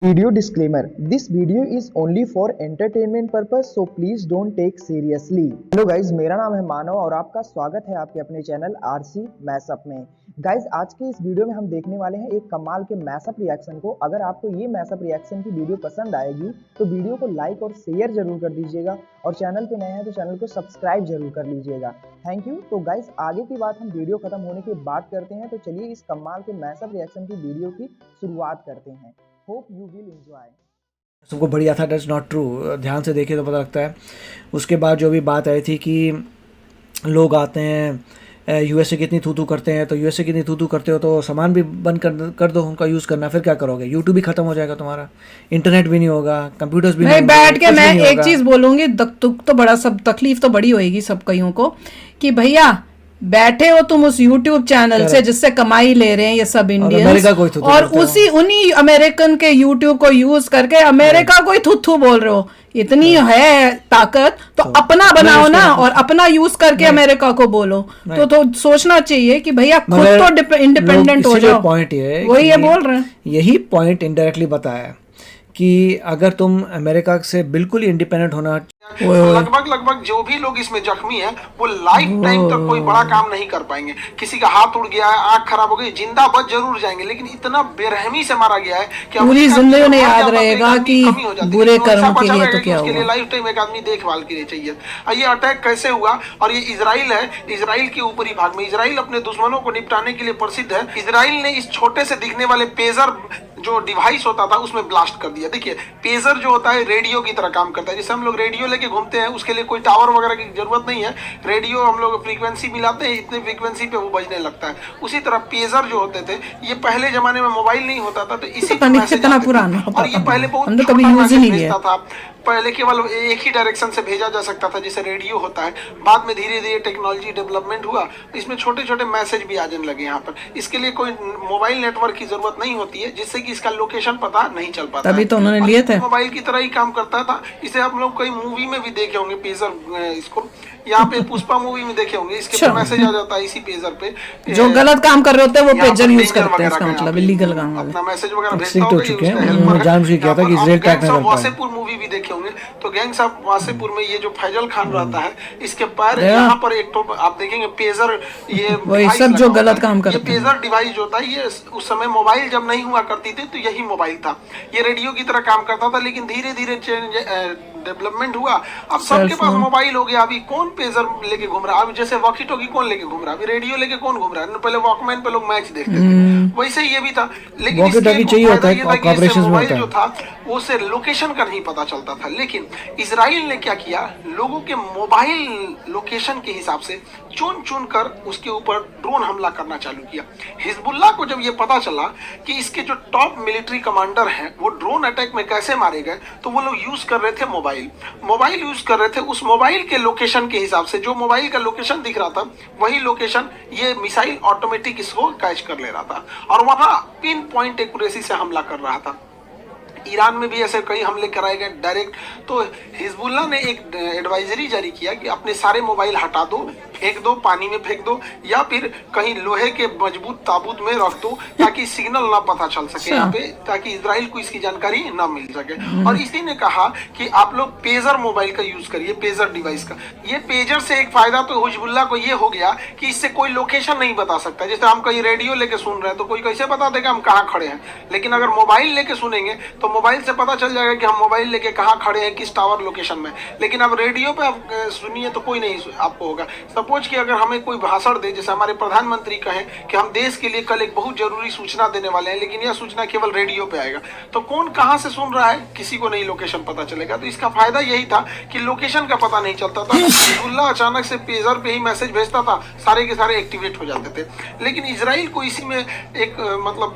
Video disclaimer: This video is only for entertainment purpose, so please don't take seriously. Hello guys, मेरा नाम है मानव और आपका स्वागत है आपके अपने चैनल आरसी मैशअप में। गाइज, आज के इस वीडियो में हम देखने वाले हैं एक कमाल के मैशअप रिएक्शन को। अगर आपको ये मैशअप रिएक्शन की वीडियो पसंद आएगी तो वीडियो को लाइक और शेयर जरूर कर दीजिएगा और चैनल पे नए हैं तो चैनल को सब्सक्राइब जरूर कर लीजिएगा। Thank you. तो गाइज, आगे की बात हम वीडियो खत्म होने के बाद करते हैं, तो चलिए इस कमाल के मैशअप रिएक्शन की वीडियो की शुरुआत करते हैं। Hope you will enjoy. सबको बढ़िया था, दैट्स नॉट ट्रू। ध्यान से देखे तो पता लगता है। उसके बाद जो भी बात आई थी कि लोग आते हैं यूएसए कितनी थू करते हैं, तो यूएसए कितनी थू करते हो तो सामान भी बंद कर दो उनका यूज़ करना। फिर क्या करोगे? यूट्यूब भी खत्म हो जाएगा तुम्हारा, इंटरनेट भी नहीं होगा, कंप्यूटर्स भी नहीं बैठ के मैं एक चीज बोलूंगी, तो बड़ा सब तकलीफ तो बड़ी होगी सब कईयों को कि भैया बैठे हो तुम उस YouTube चैनल से जिससे कमाई ले रहे हैं ये सब इंडियंस, और उसी उन्हीं अमेरिकन के YouTube को यूज करके अमेरिका को ही थुथू बोल रहे हो। इतनी है ताकत तो अपना बनाओ ना और अपना यूज करके अमेरिका को बोलो। तो सोचना चाहिए कि भैया खुद तो इंडिपेंडेंट हो जाओ। पॉइंट ये वही ये बोल रहे हैं, यही पॉइंट इनडायरेक्टली बताया कि अगर तुम अमेरिका से बिल्कुल इंडिपेंडेंट होना, लगभग जो भी लोग इसमें जख्मी हैं वो लाइफ टाइम तक कोई बड़ा काम नहीं कर पाएंगे। किसी का हाथ उड़ गया है, आंख खराब हो गई, जिंदा बच जरूर जाएंगे, लेकिन इतना बेरहमी से मारा गया है कि पूरी जिंदगी उन्हें याद रहेगा कि बुरे कर्म के लिए तो क्या हुआ। उसके लिए लाइफ टाइम एक आदमी देखभाल के लिए चाहिए। ये अटैक कैसे हुआ? और ये इजराइल है, इजराइल के ऊपरी भाग में। इजराइल अपने दुश्मनों को निपटाने के लिए प्रसिद्ध है। इजराइल ने इस छोटे से दिखने वाले पेजर जो डिवाइस होता था उसमें ब्लास्ट कर दिया। देखिए, पेजर जो होता है रेडियो की तरह काम करता है। जैसे हम लोग रेडियो लेके घूमते हैं, उसके लिए कोई टावर वगैरह की जरूरत नहीं है। रेडियो हम लोग फ्रीक्वेंसी मिलाते हैं, इतने फ्रीक्वेंसी पे वो बजने लगता है। उसी तरह पेजर जो होते थे, ये पहले जमाने में मोबाइल नहीं होता था तो इसी पे मैसेज पुराना, और ये पहले बहुत छोटा मैसेज भेजता था। पहले केवल एक ही डायरेक्शन से भेजा जा सकता था जैसे रेडियो होता है। बाद में धीरे धीरे टेक्नोलॉजी डेवलपमेंट हुआ, इसमें छोटे छोटे मैसेज भी आने लगे। यहाँ पर इसके लिए कोई मोबाइल नेटवर्क की जरूरत नहीं होती है, जिससे कि इसका लोकेशन पता नहीं चल पाता। तभी तो उन्होंने लिए थे। मोबाइल की तरह ही काम करता था। इसे आप लोग कई मूवी में भी देखे होंगे पेजर। इसको यहाँ पे पुष्पा मूवी में देखे होंगे, इसके पे मैसेज आ जाता है इसी पेजर पे। जो गलत काम कर रहे होते हैं वो पेजर यूज करते हैं, इसका मतलब इलीगल काम वाले अपना मैसेज वगैरह भेजता होगा। वासेपुर मूवी भी देखे होंगे, तो गैंग्स ऑफ वासेपुर में ये जो फैजल खान रहता है, इसके पैर यहाँ पर एक तो आप देखेंगे पेजर, ये वही सब जो गलत काम करते हैं। पेजर डिवाइस जो होता है, ये उस समय मोबाइल जब नहीं हुआ करती थी तो यही मोबाइल था। ये रेडियो की तरह काम करता था, लेकिन धीरे धीरे डेवलपमेंट हुआ। अब सबके पास मोबाइल हो गया। अभी कौन पेजर लेके घूम रहा है? अभी जैसे वॉकी टॉकी कौन लेके घूम रहा है? अभी रेडियो लेके कौन घूम रहा है? पहले वॉकमैन पे लोग मैच देखते थे, वैसे ये भी था। लेकिन मोबाइल जो था उसे लोकेशन का नहीं पता चलता था। लेकिन इजराइल ने क्या किया, लोगों के मोबाइल लोकेशन के हिसाब से चुन चुन कर उसके ऊपर ड्रोन हमला करना चालू किया। हिजबुल्लाह को जब ये पता चला कि इसके जो टॉप मिलिट्री कमांडर हैं वो ड्रोन अटैक में कैसे मारे गए, तो वो लोग यूज कर रहे थे मोबाइल यूज कर रहे थे। उस मोबाइल के लोकेशन के हिसाब से जो मोबाइल का लोकेशन दिख रहा था, वही लोकेशन ये मिसाइल ऑटोमेटिक इसको कैच कर ले रहा था और वहां पिन पॉइंट एक्यूरेसी से हमला कर रहा था। ईरान में भी ऐसे कई हमले कराए गए डायरेक्ट। तो हिजबुल्लाह ने एक एडवाइजरी जारी किया कि अपने सारे मोबाइल हटा दो, फेंक दो, पानी में फेंक दो, या फिर कहीं लोहे के मजबूत ताबूत में रख दो ताकि सिग्नल ना पता चल सके यहाँ पे, ताकि इजराइल को इसकी जानकारी ना मिल सके। और इसी ने कहा कि आप लोग पेजर मोबाइल का यूज करिए, पेजर डिवाइस का। ये पेजर से एक फायदा तो हिजबुल्लाह को ये हो गया कि इससे कोई लोकेशन नहीं बता सकता। जैसे हम कहीं रेडियो लेके सुन रहे हैं तो कोई कैसे बता देगा हम कहाँ खड़े हैं, लेकिन अगर मोबाइल लेके सुनेंगे तो मोबाइल से पता चल जाएगा कि हम मोबाइल लेके कहाँ खड़े हैं, किस टावर लोकेशन में। लेकिन अब रेडियो पे आप सुनिए तो कोई नहीं आपको होगा। सपोज कि अगर हमें कोई भाषण दे, जैसे हमारे प्रधानमंत्री कहें कि हम देश के लिए कल एक बहुत जरूरी सूचना देने वाले हैं, लेकिन यह सूचना केवल रेडियो पे आएगा, तो कौन कहाँ से सुन रहा है किसी को नहीं लोकेशन पता चलेगा। तो इसका फायदा यही था कि लोकेशन का पता नहीं चलता था। हिजबुल्लाह अचानक से पेजर पे ही मैसेज भेजता था, सारे के सारे एक्टिवेट हो जाते थे। लेकिन इजराइल को इसी में एक मतलब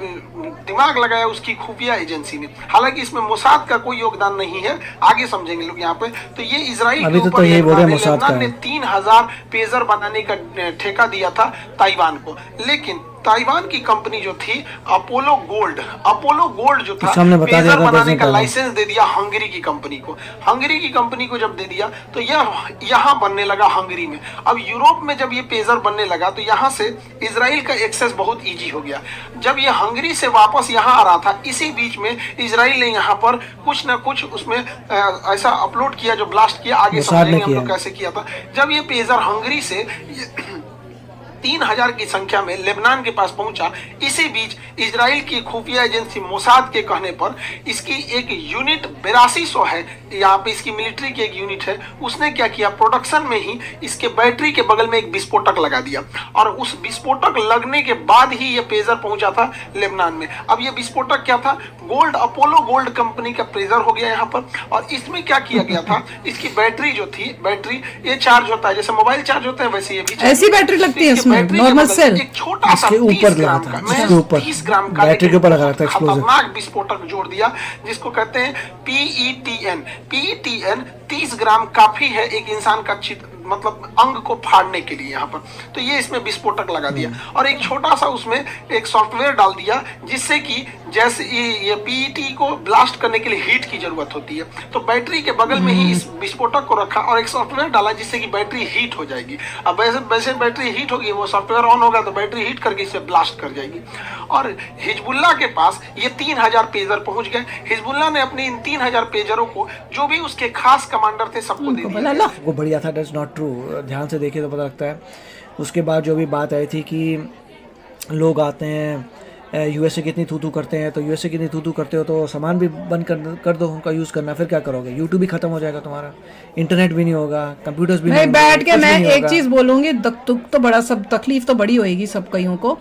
दिमाग लगाया उसकी खुफिया एजेंसी ने। हालांकि इसमें मोसाद का कोई योगदान नहीं है, आगे समझेंगे लोग यहाँ पे। तो ये इजराइल के ऊपर ने 3000 पेजर बनाने का ठेका दिया था ताइवान को। लेकिन ताइवान की कंपनी जो थी अपोलो गोल्ड जो था बता पेजर बनाने का लाइसेंस दे दिया हंगरी की कंपनी को। हंगरी की कंपनी को जब दे दिया तो यह यहाँ बनने लगा हंगरी में। अब यूरोप में जब ये पेजर बनने लगा तो यहाँ से इजराइल का एक्सेस बहुत इजी हो गया। जब ये हंगरी से वापस यहाँ आ रहा था, इसी बीच में इजराइल ने यहाँ पर कुछ ना कुछ उसमें ऐसा अपलोड किया जो ब्लास्ट किया। आगे समझेंगे हम लोग कैसे किया था। जब ये पेजर हंगरी से 3000 की संख्या में लेबनान के पास पहुंचा, इसी बीच इजराइल की खुफिया एजेंसी मोसाद के कहने पर इसकी एक यूनिट 8200 है, यहाँ पे इसकी मिलिट्री की एक यूनिट है, उसने क्या किया, प्रोडक्शन में ही इसके बैटरी के बगल में एक विस्फोटक लगा दिया और उस विस्फोटक लगने के बाद ही ये पेजर पहुंचा था लेबनान में। अब ये विस्फोटक क्या था, अपोलो गोल्ड कंपनी का पेजर हो गया यहाँ पर। और इसमें क्या किया गया था, इसकी बैटरी जो थी, बैटरी ये चार्ज होता है जैसे मोबाइल चार्ज होते हैं वैसे ये भी ऐसी बैटरी लगती है इसमें, नॉर्मल सेल। एक छोटा सा 30 ग्राम का 30 ग्राम का बैटरी के ऊपर लगा था खतरनाक विस्फोटक जोड़ दिया, जिसको कहते हैं PETN 30 ग्राम काफी है एक इंसान का मतलब अंग को फाड़ने के लिए यहाँ पर। तो ये इसमें विस्फोटक लगा दिया और एक छोटा सा उसमें एक सॉफ्टवेयर डाल दिया, जिससे कि जैसे ये PET को ब्लास्ट करने के लिए हीट की जरूरत होती है, तो बैटरी के बगल में ही इस विस्फोटक को रखा और एक सॉफ्टवेयर डाला जिससे कि बैटरी हीट हो जाएगी। अब वैसे बैटरी हीट होगी, वो सॉफ्टवेयर ऑन होगा तो बैटरी हीट करके इसे ब्लास्ट कर जाएगी। और हिजबुल्ला के पास ये 3000 पेजर पहुंच गए। हिजबुल्ला ने अपने इन 3000 पेजरों को जो भी उसके खास कमांडर थे सबको दे दिया। वो बढ़िया था, दैट्स नॉट ट्रू। ध्यान से देखिए तो पता लगता है। उसके बाद जो भी बात आई थी कि लोग आते हैं यूएसए कितनी थू करते हैं, तो यूएसए कितनी थू करते हो तो सामान भी बंद कर दो उनका यूज़ करना, फिर क्या करोगे, यूट्यूब भी खत्म हो जाएगा तुम्हारा, इंटरनेट भी नहीं होगा, कंप्यूटर्स भी नहीं बैठ के मैं एक चीज़ बोलूँगी, तो बड़ा सब तकलीफ तो बड़ी होएगी सब कईयों को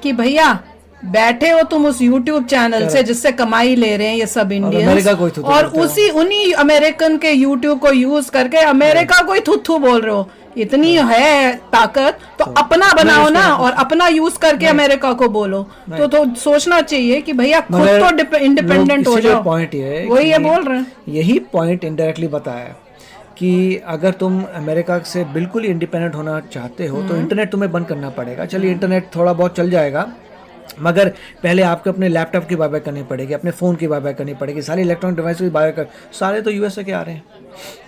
कि भैया बैठे हो तुम उस YouTube चैनल से जिससे कमाई ले रहे हैं ये सब इंडियंस, और उन्हीं अमेरिकन के YouTube को यूज करके अमेरिका को ही थुथू बोल रहे हो। इतनी है ताकत तो अपना बनाओ ना और अपना यूज करके अमेरिका को बोलो। तो सोचना चाहिए कि भैया खुद तो इंडिपेंडेंट हो जाओ। पॉइंट ये वही ये बोल रहे हैं, यही पॉइंट इनडायरेक्टली बताया कि अगर तुम अमेरिका से बिल्कुल ही इंडिपेंडेंट होना चाहते हो तो इंटरनेट तुम्हें बंद करना पड़ेगा। चलिए इंटरनेट थोड़ा बहुत चल जाएगा, मगर पहले आपको अपने लैपटॉप की बाय करनी पड़ेगी, अपने फ़ोन की बाय करनी पड़ेगी, सारी इलेक्ट्रॉनिक डिवाइस की बाय कर, सारे तो यूएसए के आ रहे हैं।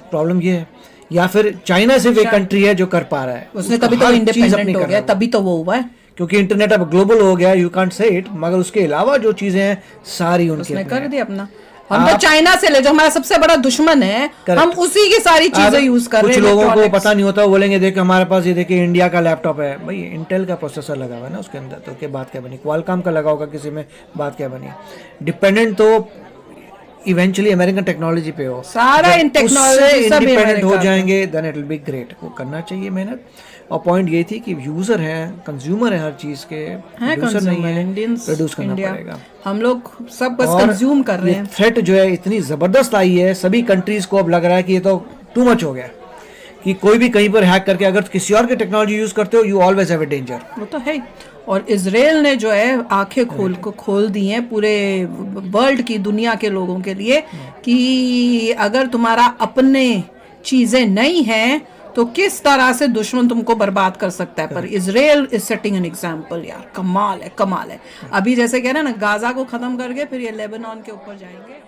प्रॉब्लम ये है, या फिर चाइना सिर्फ एक कंट्री है जो कर पा रहा है, उसने तभी तो इंडिपेंडेंट हो गया, तभी तो वो हुआ है क्योंकि इंटरनेट अब ग्लोबल हो गया, यू कांट से इट। मगर उसके अलावा जो चीजें हैं सारी उनके कर दिया अपना। हम तो चाइना से ले, जो हमारा सबसे बड़ा दुश्मन है, हम उसी की सारी चीजें यूज कर रहे हैं। कुछ लोगों को पता नहीं होता, बोलेंगे देख हमारे पास ये देखिए इंडिया का लैपटॉप है, भाई इंटेल का प्रोसेसर लगा हुआ है ना उसके अंदर, तो क्या बात क्या बनी, क्वालकॉम का लगा होगा किसी में, बात क्या बनी। डिपेंडेंट तो इवेंचुअली अमेरिकन टेक्नोलॉजी पे हो, सारा इन टेक्नोलॉजी सब इंडिपेंडेंट हो जाएंगे, then it will be great. वो करना चाहिए मेहनत। और पॉइंट ये थी कि यूजर हैं, कंज्यूमर है हर चीज के, प्रोड्यूसर नहीं है, प्रोड्यूस करना पड़ेगा। हम लोग सब बस कंज्यूम कर रहे हैं। थ्रेट जो है इतनी जबरदस्त आई है, सभी कंट्रीज को अब लग रहा है कि ये तो टू मच हो गया, कि कोई भी कहीं पर हैक करके अगर किसी और की टेक्नोलॉजी यूज करते हो, you always have a danger. वो तो है। और इजराइल ने जो है आंखें खोल दी हैं पूरे वर्ल्ड की, दुनिया के लोगों के लिए, कि अगर तुम्हारा अपने चीजें नहीं हैं तो किस तरह से दुश्मन तुमको बर्बाद कर सकता है। पर Israel is setting an example यार, कमाल है कमाल है। अभी जैसे कह रहे हैं ना, गाजा को खत्म करके फिर ये लेबनान के ऊपर जाएंगे।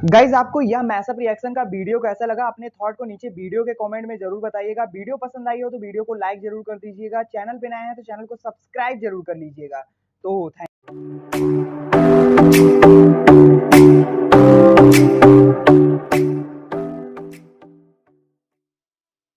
गाइज आपको यह मैसअप रिएक्शन का वीडियो कैसा लगा, अपने थॉट को नीचे वीडियो के कमेंट में जरूर बताइएगा। वीडियो पसंद आई हो तो वीडियो को लाइक जरूर कर दीजिएगा, चैनल पे नए हैं तो चैनल को सब्सक्राइब जरूर कर लीजिएगा। तो थैंक